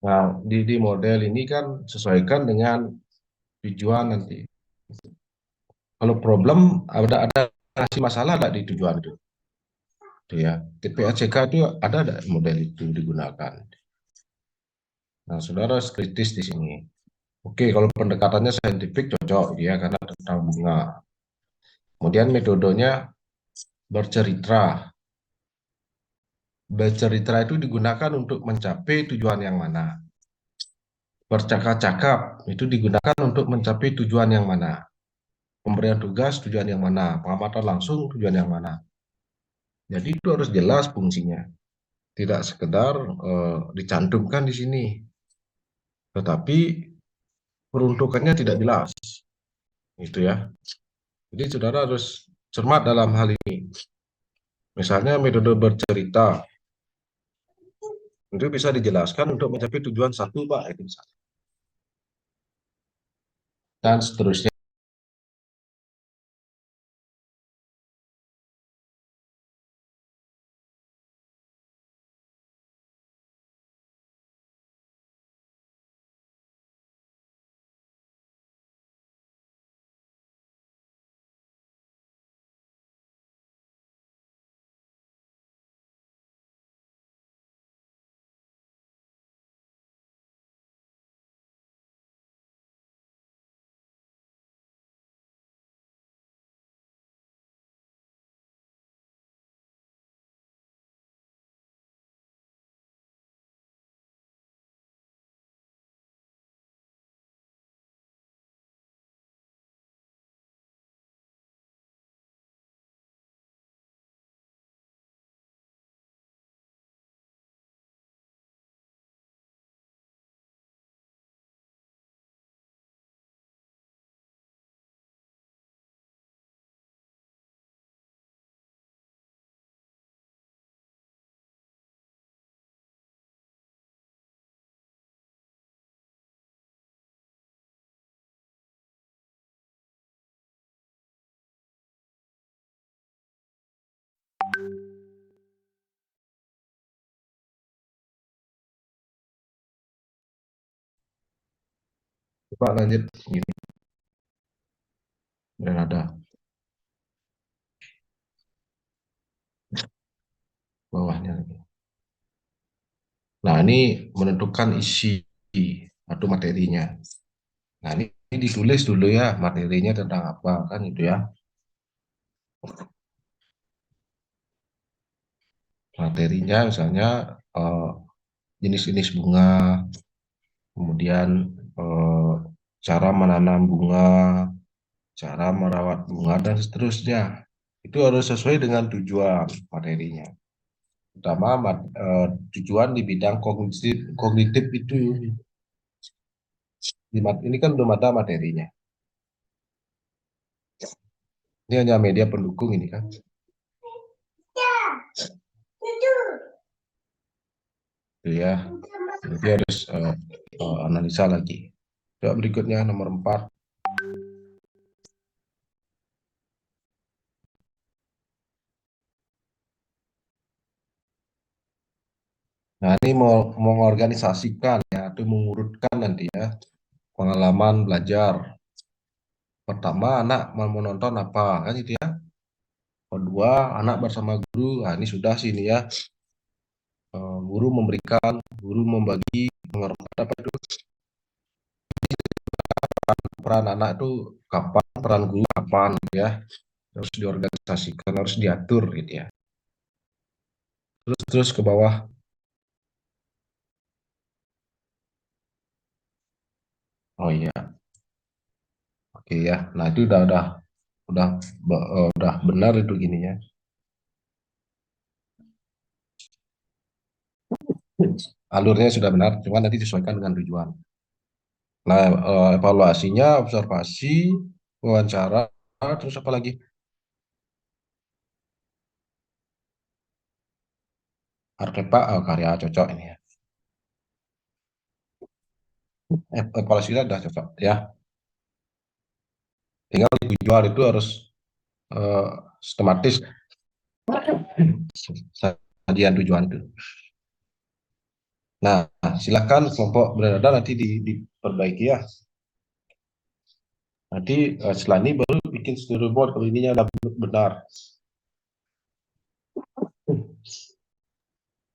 Nah, di model ini kan sesuaikan dengan tujuan nanti. Kalau problem ada kasih masalah ada di tujuan itu. Itu ya. TPACK itu ada model itu digunakan. Nah, saudara harus kritis di sini. Oke, kalau pendekatannya saintifik cocok ya karena tentang bunga. Kemudian metodenya bercerita. Bercerita itu digunakan untuk mencapai tujuan yang mana. Bercakap-cakap itu digunakan untuk mencapai tujuan yang mana. Pemberian tugas tujuan yang mana. Pengamatan langsung tujuan yang mana. Jadi itu harus jelas fungsinya. Tidak sekedar dicantumkan di sini. Tetapi peruntukannya tidak jelas. Itu ya. Jadi saudara harus cermat dalam hal ini. Misalnya metode bercerita. Itu bisa dijelaskan untuk mencapai tujuan satu, Pak. Itu misalnya. Dan seterusnya. Coba lanjut gini, dan ada bawahnya lagi. Nah, ini menentukan isi atau materinya. Nah, ini ditulis dulu ya, materinya tentang apa, kan itu ya. Materinya misalnya jenis-jenis bunga, kemudian eh, cara menanam bunga, cara merawat bunga, dan seterusnya. Itu harus sesuai dengan tujuan materinya. Pertama, tujuan di bidang kognitif itu. Ini kan belum ada materinya. Ini hanya media pendukung ini kan. Itu ya. Jadi harus analisa lagi. Coba berikutnya nomor 4. Nah, ini mau mengorganisasikan ya, atau mengurutkan nanti ya pengalaman belajar. Pertama, anak mau menonton apa kan itu ya. Kedua, anak bersama guru. Nah, ini sudah sih ini ya. Guru membagi pengertian apa itu, peran anak itu kapan, peran guru kapan gitu ya. Harus diorganisasikan, harus diatur gitu ya. Terus ke bawah. Oh iya, oke ya. Nah, itu udah benar itu gini ya. Alurnya sudah benar, cuma nanti disesuaikan dengan tujuan. Nah, evaluasinya observasi, wawancara, terus apa lagi? Artepak, karya cocok ini ya. Evaluasinya sudah cocok ya. Tinggal tujuan itu harus eh, sistematis sajian tujuan itu. Nah, silakan kelompok berada nanti diperbaiki ya. Nanti setelah ini baru bikin storyboard kalau ininya udah benar.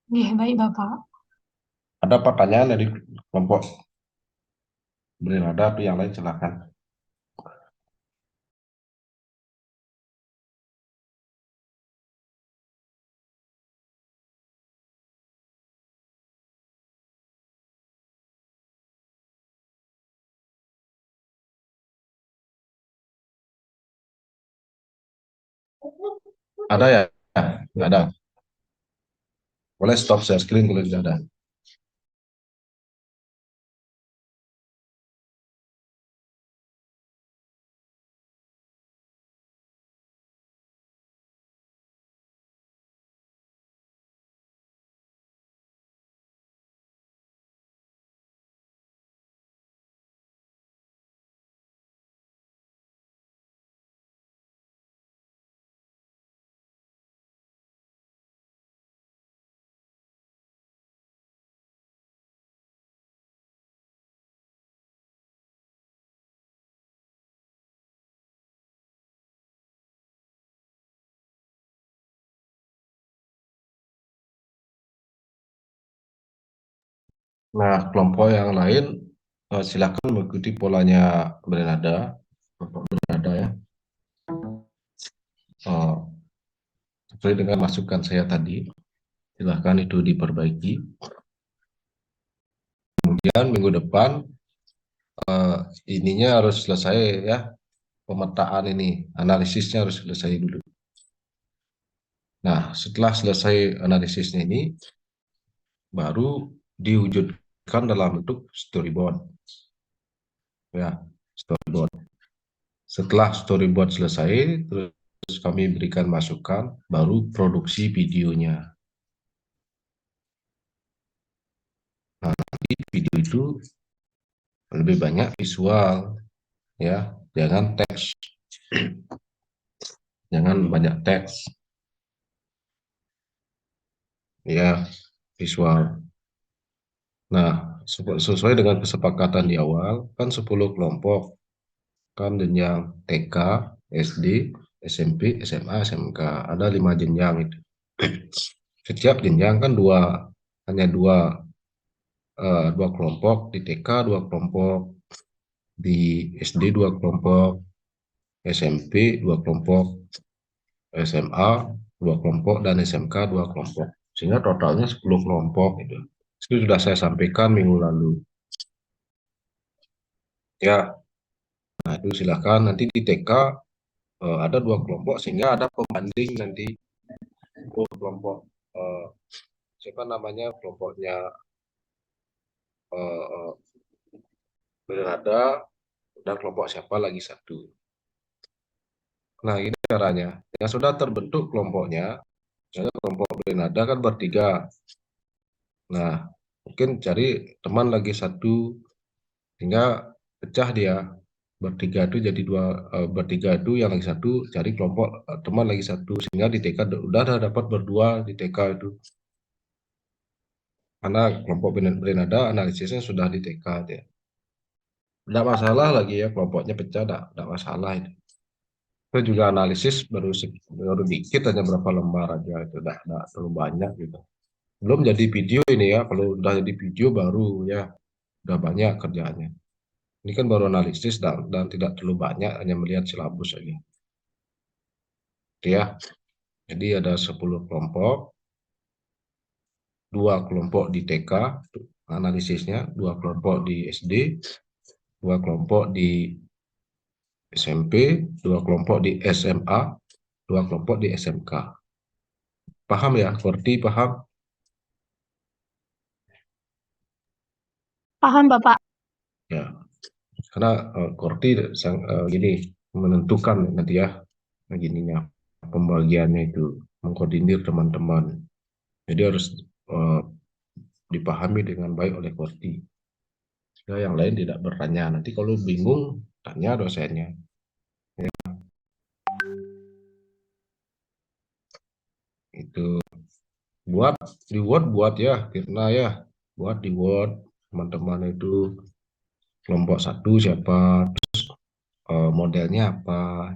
Baik Bapak. Ada pertanyaan dari kelompok berada atau yang lain silakan. Ada ya? Nggak ada. Boleh stop share screen kalau tidak ada. Nah, kelompok yang lain silakan mengikuti polanya Bernada, kelompok Bernada ya. Sesuai dengan masukan saya tadi, silakan itu diperbaiki. Kemudian minggu depan ininya harus selesai ya, pemetaan ini, analisisnya harus selesai dulu. Nah, setelah selesai analisisnya ini, baru diwujudkan dalam bentuk storyboard. Ya, storyboard. Setelah storyboard selesai, terus kami berikan masukan, baru produksi videonya. Nah, nanti video itu lebih banyak visual, ya, jangan teks, jangan banyak teks, ya, visual. Nah, sesuai dengan kesepakatan di awal, kan 10 kelompok, kan jenjang TK, SD, SMP, SMA, SMK, ada 5 jenjang itu. Setiap jenjang kan hanya dua kelompok, di TK 2 kelompok, di SD 2 kelompok, SMP 2 kelompok, SMA 2 kelompok, dan SMK 2 kelompok. Sehingga totalnya 10 kelompok itu. Itu sudah saya sampaikan minggu lalu. Ya, nah itu silakan nanti di TK ada 2 kelompok sehingga ada pembanding nanti. Kelompok siapa namanya, kelompoknya berada, dan kelompok siapa lagi satu. Nah, ini caranya. Yang sudah terbentuk kelompoknya, misalnya kelompok Bernada kan bertiga. Nah, mungkin cari teman lagi satu, sehingga pecah dia. Bertiga itu jadi bertiga itu yang lagi satu, cari kelompok teman lagi satu, sehingga di TK udah dapat berdua di TK itu. Karena kelompok Bernada analisisnya sudah di TK dia. Tidak masalah lagi ya kelompoknya pecah, tidak masalah itu. Itu juga analisis baru dikit, hanya berapa lembar aja, itu udah terlalu banyak gitu. Belum jadi video ini ya, kalau udah jadi video baru ya udah banyak kerjaannya. Ini kan baru analisis dan tidak terlalu banyak, hanya melihat silabus aja. Ya, jadi ada 10 kelompok, 2 kelompok di TK analisisnya, 2 kelompok di SD, 2 kelompok di SMP, 2 kelompok di SMA, 2 kelompok di SMK. Paham ya? Seperti paham? Paham, Bapak. Ya, karena Korti gini menentukan nanti ya begininya pembagiannya itu, mengkoordinir teman-teman. Jadi harus dipahami dengan baik oleh Korti. Sehingga yang lain tidak bertanya. Nanti kalau bingung tanya dosennya. Ya. Itu di Word buat ya, Kirna ya, buat di Word teman-teman itu kelompok 1 siapa, terus modelnya apa,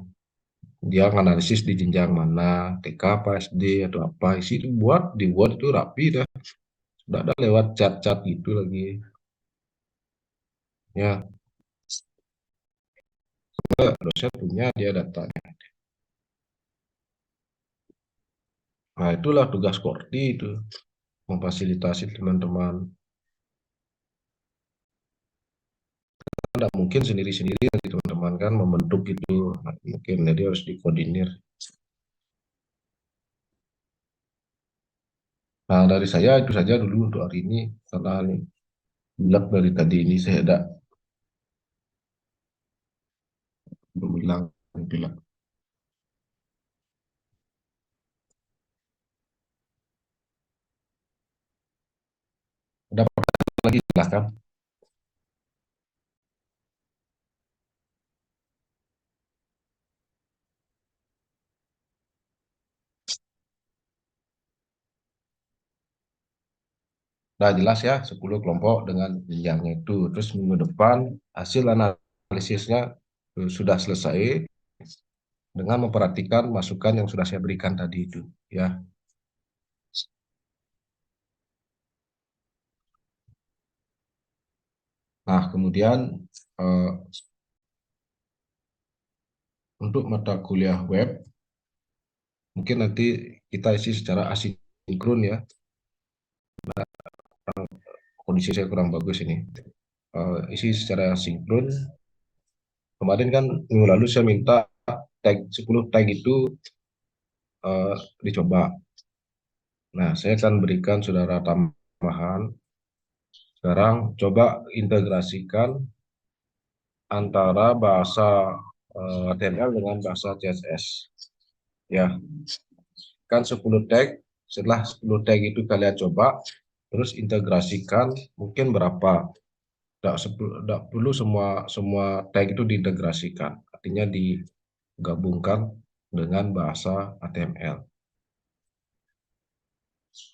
dia analisis di jenjang mana, TK apa SD atau apa, isi itu buat di Word itu rapi dah, sudah ada lewat chat-chat gitu lagi ya, dosen punya dia datanya. Nah itulah tugas Korti itu, memfasilitasi teman-teman. Tidak mungkin sendiri-sendiri nanti teman-teman kan membentuk itu, mungkin jadi harus dikoordinir. Nah dari saya itu saja dulu untuk hari ini, karena bilang dari tadi ini saya ada bilang bilang. Ada pertanyaan lagi silahkan. Nah jelas ya 10 kelompok dengan jenjangnya itu. Terus minggu depan hasil analisisnya sudah selesai dengan memperhatikan masukan yang sudah saya berikan tadi itu ya. Nah kemudian untuk mata kuliah web mungkin nanti kita isi secara asinkron ya. Kondisi saya kurang bagus ini. Isi secara sinkron. Kemarin kan minggu lalu saya minta tag 10 tag itu dicoba. Nah, saya akan berikan saudara tambahan. Sekarang coba integrasikan antara bahasa HTML dengan bahasa CSS. Ya, kan 10 tag. Setelah 10 tag itu kalian coba, terus integrasikan mungkin berapa. Tidak perlu semua tag itu diintegrasikan. Artinya digabungkan dengan bahasa HTML.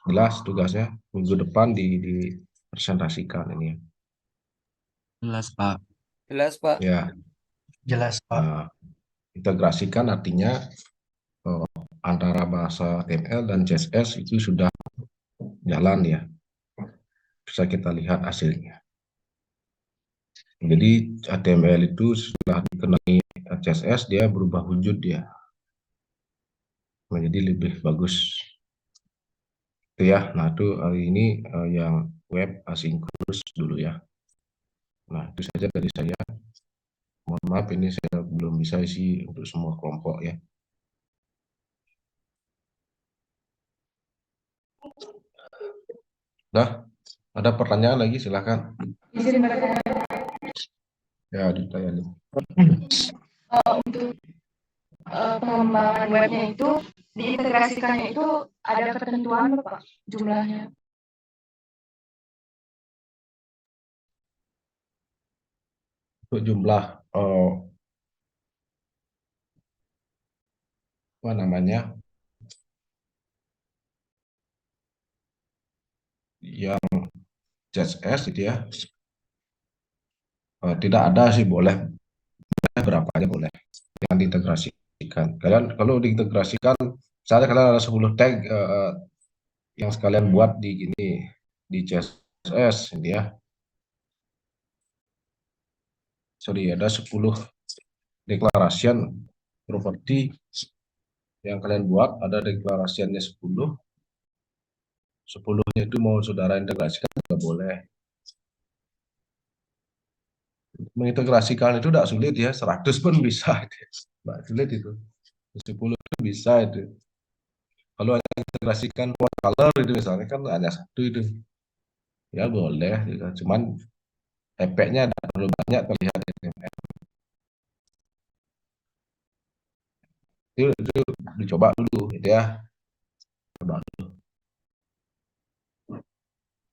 Jelas tugasnya minggu depan presentasikan ini. Jelas, Pak. Jelas, Pak. Ya, Jelas, Pak. nah, integrasikan artinya antara bahasa HTML dan CSS itu sudah jalan ya. Bisa kita lihat hasilnya. Jadi HTML itu setelah dikenai CSS dia berubah wujud dia. Menjadi lebih bagus. Itu ya. Nah, itu hari ini yang web asynchronous dulu ya. Nah, itu saja dari saya. Mohon maaf ini saya belum bisa isi untuk semua kelompok ya. Dah, ada pertanyaan lagi silakan. Izin bertanya, Ya, ditanya nih. untuk pengembangan webnya itu diintegrasikannya itu ada ketentuan Pak jumlahnya. Untuk jumlah apa namanya yang CSS gitu ya, tidak ada sih, boleh berapa aja boleh yang diintegrasikan. Kalian kalau diintegrasikan, misalnya kalian ada 10 tag yang sekalian buat di gini di CSS ini ya. Sorry, ada 10 declaration property yang kalian buat, ada declarationnya 10. 10-nya itu mau saudara integrasikan juga boleh. Mengintegrasikan itu tidak sulit ya, 100 pun bisa. Tidak sulit itu. 10 itu bisa itu. Kalau hanya integrasikan color itu misalnya kan hanya satu itu. Ya boleh, gitu. Cuman efeknya tidak terlalu banyak terlihat. Itu dicoba dulu gitu ya. Coba dulu.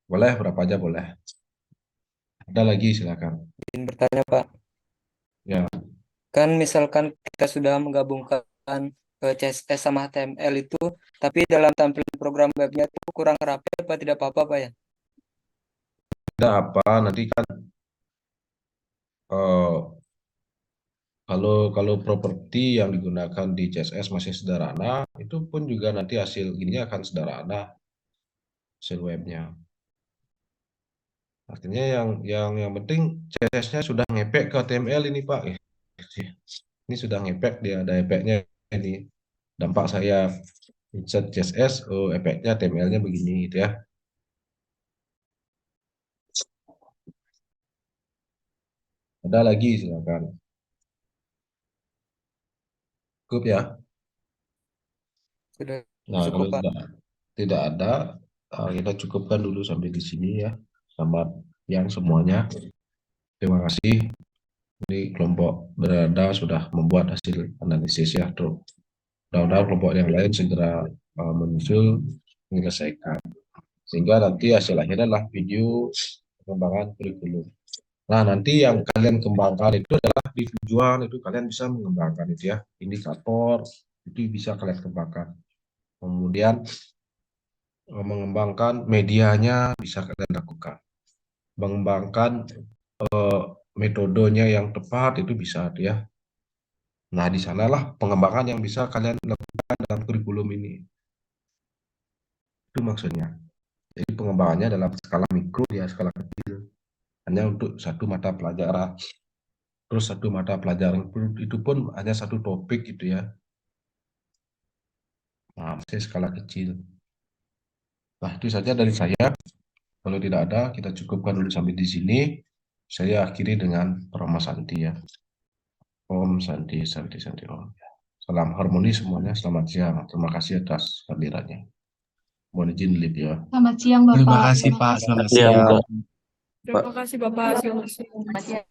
Boleh, berapa aja boleh. Ada lagi silakan. Izin bertanya, Pak. Ya. Kan misalkan kita sudah menggabungkan CSS sama HTML itu, tapi dalam tampilan program webnya itu kurang rapi, apa tidak apa-apa, Pak ya? Tidak apa, nanti kan kalau properti yang digunakan di CSS masih sederhana, itu pun juga nanti hasil ininya akan sederhana, hasil webnya. Artinya yang penting CSS-nya sudah ngepek ke HTML ini Pak. Ini sudah ngepek, dia ada efeknya ini. Dampak saya insert CSS, oh efeknya HTML-nya begini gitu ya. Ada lagi silakan. Cukup ya. Sudah Nah, cukup, kalau Pak. tidak ada, kita cukupkan dulu sampai di sini ya. Selamat yang semuanya. Terima kasih. Ini kelompok berada sudah membuat hasil analisis ya. Mudah-mudahan kelompok yang lain segera menyusul menyelesaikan. Sehingga nanti hasil akhirnya adalah video pengembangan kurikulum. Nah, nanti yang kalian kembangkan itu adalah di tujuan itu kalian bisa mengembangkan itu ya. Indikator itu bisa kalian kembangkan. Kemudian mengembangkan medianya bisa kalian lakukan. Mengembangkan metodenya yang tepat itu bisa ya. Nah, di sanalah pengembangan yang bisa kalian lakukan dalam kurikulum ini. Itu maksudnya. Jadi pengembangannya dalam skala mikro ya, skala kecil. Hanya untuk satu mata pelajaran. Terus satu mata pelajaran itu pun hanya satu topik gitu ya. Nah, masih skala kecil. Nah, itu saja dari saya. Kalau tidak ada, kita cukupkan dulu sampai di sini. Saya akhiri dengan Parama Santi ya. Om Santi, Santi, Santi Om. Salam harmoni semuanya. Selamat siang. Terima kasih atas kehadirannya. Mohon izin lihat ya. Selamat siang Bapak. Terima kasih Pak. Selamat siang. Terima kasih, Bapak. Selamat siang.